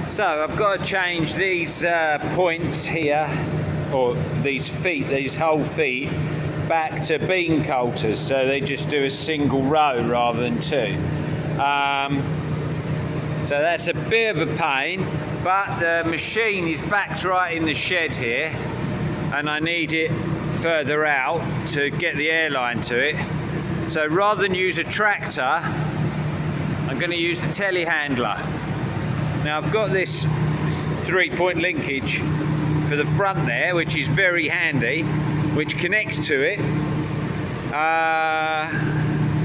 So I've got to change these points here, or these feet, these whole feet, back to bean coulters, so they just do a single row rather than two. So that's a bit of a pain, but the machine is backed right in the shed here, and I need it further out to get the airline to it. So rather than use a tractor, I'm going to use the telehandler. Now I've got this 3-point linkage for the front there, which is very handy, which connects to it.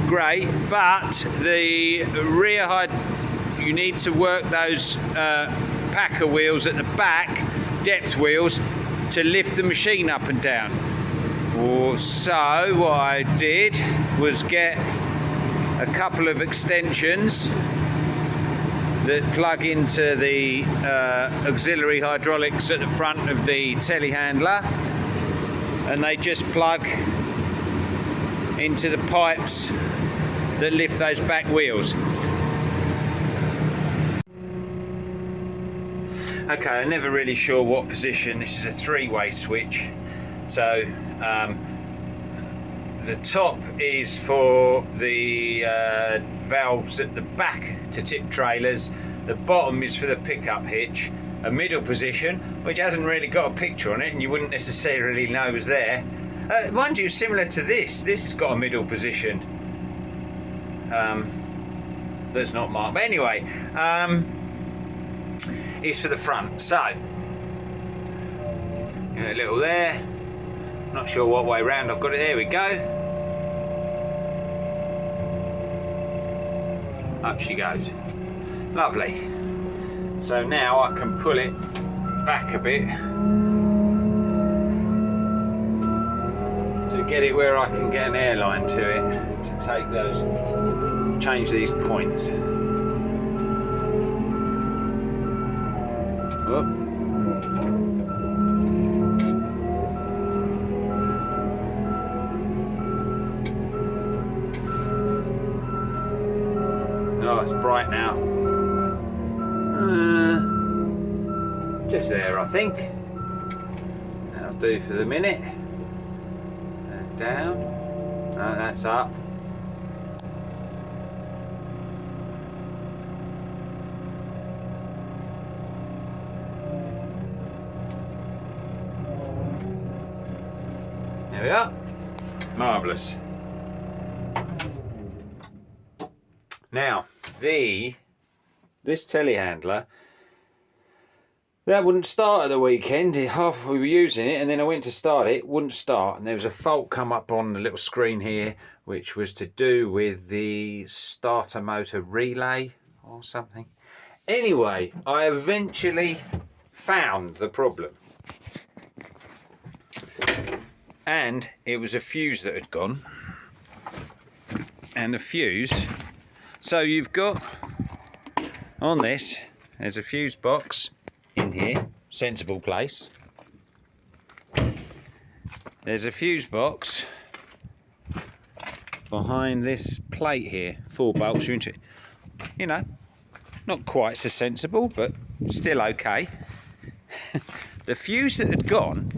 Great, but the rear you need to work those packer wheels at the back, depth wheels, to lift the machine up and down. So what I did was get a couple of extensions that plug into the auxiliary hydraulics at the front of the telehandler, and they just plug into the pipes that lift those back wheels. Okay, I'm never really sure what position. This is a 3-way switch, so the top is for the valves at the back to tip trailers, the bottom is for the pickup hitch, a middle position which hasn't really got a picture on it and you wouldn't necessarily know was there. Mind you, similar to this has got a middle position that's not marked, but anyway, is for the front. So a little there, not sure what way round I've got it. There we go, up she goes. Lovely. So now I can pull it back a bit to get it where I can get an airline to it to take those, change these points. Whoop. Oh, it's bright now. Just there, I think. That'll do for the minute. And down. Oh, that's up. There we are. Marvellous. Now, this telehandler, that wouldn't start at the weekend. Half we were using it, and then I went to start it, wouldn't start, and there was a fault come up on the little screen here, which was to do with the starter motor relay or something. Anyway, I eventually found the problem, and it was a fuse that had gone, and the fuse. So you've got on this, there's a fuse box in here, sensible place. There's a fuse box behind this plate here, 4 bolts are into it. You know, not quite so sensible, but still okay. The fuse that had gone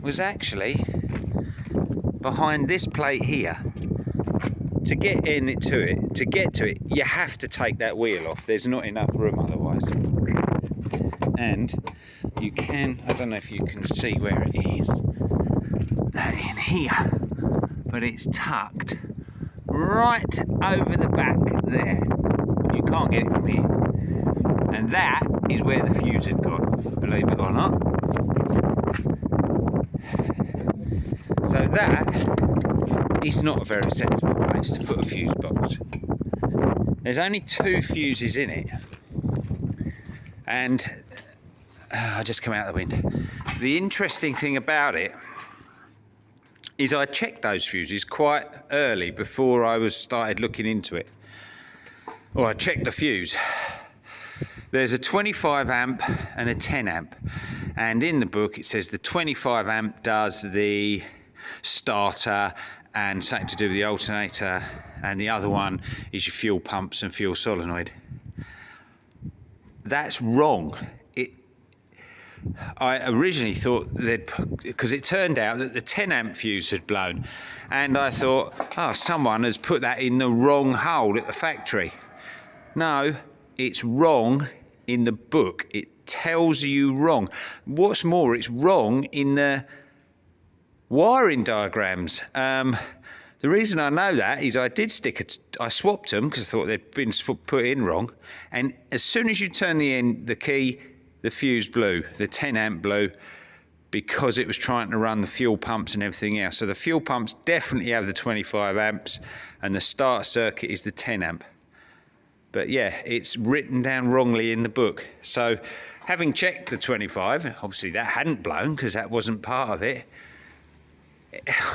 was actually behind this plate here. To get to it, you have to take that wheel off. There's not enough room otherwise. And you can, I don't know if you can see where it is, in here, but it's tucked right over the back there. You can't get it from here. And that is where the fuse had gone, believe it or not. So that is not a very sensible place to put a fuse box. There's only 2 fuses in it, and I just come out the window. The interesting thing about it is I checked those fuses quite early before I started looking into it. Or I checked the fuse. There's a 25 amp and a 10 amp, and in the book it says the 25 amp does the starter and something to do with the alternator, and the other one is your fuel pumps and fuel solenoid. that's wrong. I originally thought because it turned out that the 10 amp fuse had blown, and I thought, oh, someone has put that in the wrong hole at the factory. No, it's wrong in the book. It tells you wrong. What's more, it's wrong in the wiring diagrams. The reason I know that is I swapped them because I thought they'd been put in wrong, and as soon as you turn the key, the fuse blew, the 10 amp blew, because it was trying to run the fuel pumps and everything else. So the fuel pumps definitely have the 25 amps and the start circuit is the 10 amp. But yeah, it's written down wrongly in the book. So having checked the 25, obviously that hadn't blown because that wasn't part of it.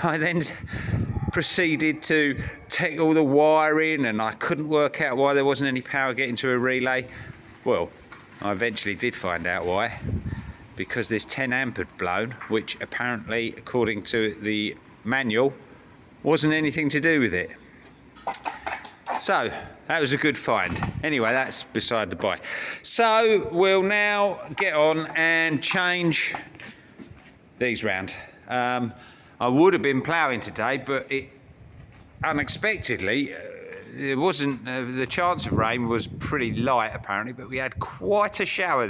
I then proceeded to take all the wiring, and I couldn't work out why there wasn't any power getting to a relay. Well, I eventually did find out why. Because this 10 amp had blown, which apparently, according to the manual, wasn't anything to do with it. So that was a good find. Anyway, that's beside the by. So we'll now get on and change these round. I would have been ploughing today, but it unexpectedly, it wasn't, the chance of rain was pretty light apparently, but we had quite a shower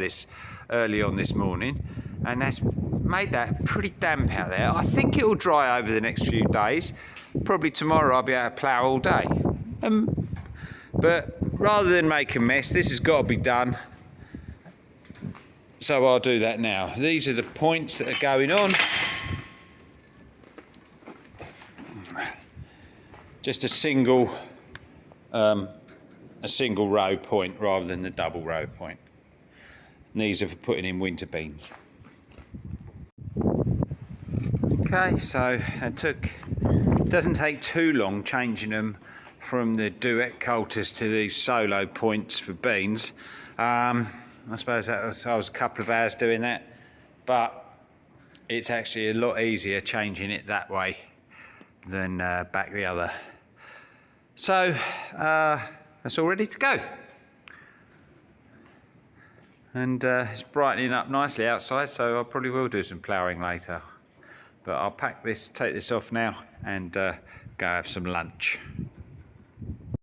early on this morning, and that's made that pretty damp out there. I think it will dry over the next few days. Probably tomorrow I'll be able to plough all day. But rather than make a mess, this has got to be done. So I'll do that now. These are the points that are going on. Just a single row point rather than the double row point. And these are for putting in winter beans. Okay, so it doesn't take too long changing them from the duet Coulters to these solo points for beans. I suppose I was a couple of hours doing that, but it's actually a lot easier changing it that way than back the other. So that's all ready to go. And it's brightening up nicely outside, so I probably will do some ploughing later. But I'll take this off now and go have some lunch.